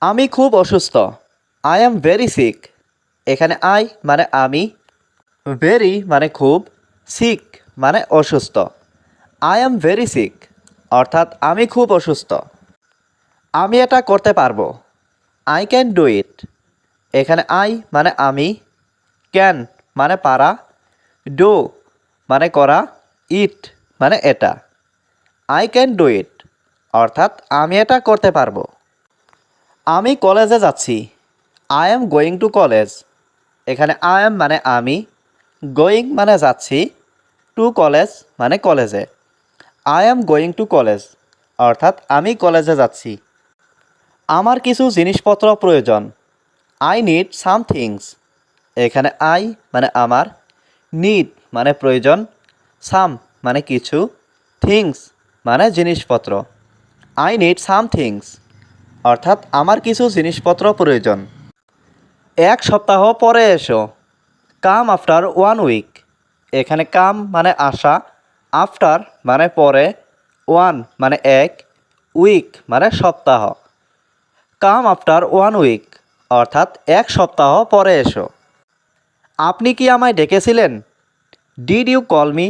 আমি খুব অসুস্থ। I am very sick. এখানে আই মানে আমি, ভেরি মানে খুব, সিক মানে অসুস্থ। আই অ্যাম ভেরি সিক অর্থাৎ আমি খুব অসুস্থ। আমি এটা করতে পারবো। I can do it. এখানে আই মানে আমি, ক্যান মানে পারা, ডু মানে করা, ইট মানে এটা। আই ক্যান ডু ইট অর্থাৎ আমি এটা করতে পারবো। আমি কলেজে যাচ্ছি। I am going to college. এখানে আই এম মানে আমি, গোয়িং মানে যাচ্ছি, টু কলেজ মানে কলেজে। I am going to college অর্থাৎ আমি কলেজে যাচ্ছি। আমার কিছু জিনিসপত্র প্রয়োজন। I need some things. এখানে আই মানে আমার, নিড মানে প্রয়োজন, সাম মানে কিছু, থিংস মানে জিনিসপত্র। আই নিড সাম থিংস অর্থাৎ আমার কিছু জিনিসপত্র প্রয়োজন। এক সপ্তাহ পরে এসো। Come after one week. এখানে কাম মানে আসা, আফটার মানে পরে, ওয়ান মানে এক, উইক মানে সপ্তাহ। কাম আফটার ওয়ান উইক অর্থাৎ এক সপ্তাহ পরে এসো। আপনি কি আমায় ডেকেছিলেন? Did you call me?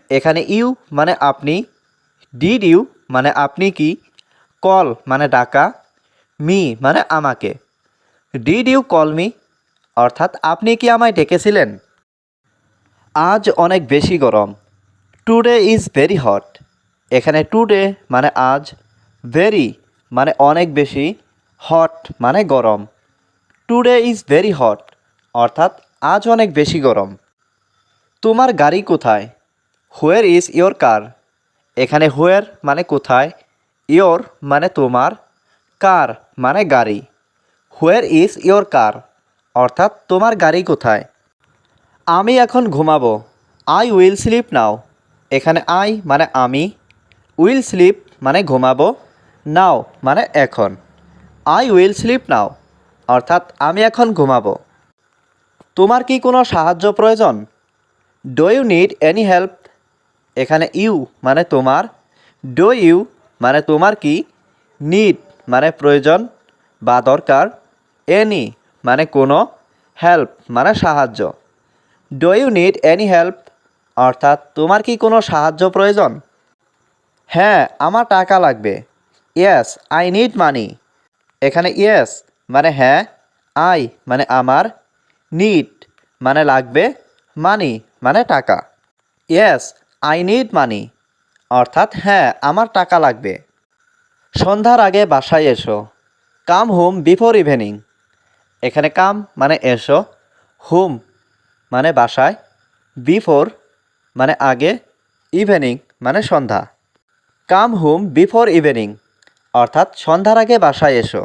এখানে ইউ মানে আপনি, ডিড ইউ মানে আপনি কি, কল মানে ডাকা, মি মানে আমাকে। ডিড ইউ কল মি অর্থাৎ আপনি কি আমায় ডেকেছিলেন? আজ অনেক বেশি গরম। Today is very hot. এখানে টুডে মানে আজ, ভেরি মানে অনেক বেশি, হট মানে গরম। টুডে ইজ ভেরি হট অর্থাৎ আজ অনেক বেশি গরম। তোমার গাড়ি কোথায়? Where is your car? এখানে হোয়ার মানে কোথায়, ইয়োর মানে তোমার, কার মানে গাড়ি। হোয়ার ইজ ইয়োর কার অর্থাৎ তোমার গাড়ি কোথায়? আমি এখন ঘুমাবো। I will sleep now. এখানে আই মানে আমি, উইল স্লিপ মানে ঘুমাবো, নাও মানে এখন। আই উইল স্লিপ নাও অর্থাৎ আমি এখন ঘুমাবো। তোমার কি কোনো সাহায্য প্রয়োজন? Do you need any help? এখানে ইউ মানে তোমার, ডু ইউ মানে তোমার কি, নিড মানে প্রয়োজন বা দরকার, এনি মানে কোনো, হেল্প মানে সাহায্য। Do you need any help অর্থাৎ তোমার কি কোনো সাহায্য প্রয়োজন? হ্যাঁ, আমার টাকা লাগবে। Yes I need money. এখানে ইয়েস মানে হ্যাঁ, আই মানে আমার, নিড মানে লাগবে, মানি মানে টাকা। ইয়েস আই নিড মানি অর্থাৎ হ্যাঁ আমার টাকা লাগবে। সন্ধ্যার আগে বাসায় এসো। Come home before evening. এখানে কাম মানে এসো, হোম মানে বাসায়, বিফোর মানে আগে, ইভিনিং মানে সন্ধ্যা। কাম হোম বিফোর ইভিনিং অর্থাৎ সন্ধ্যার আগে বাসায় এসো।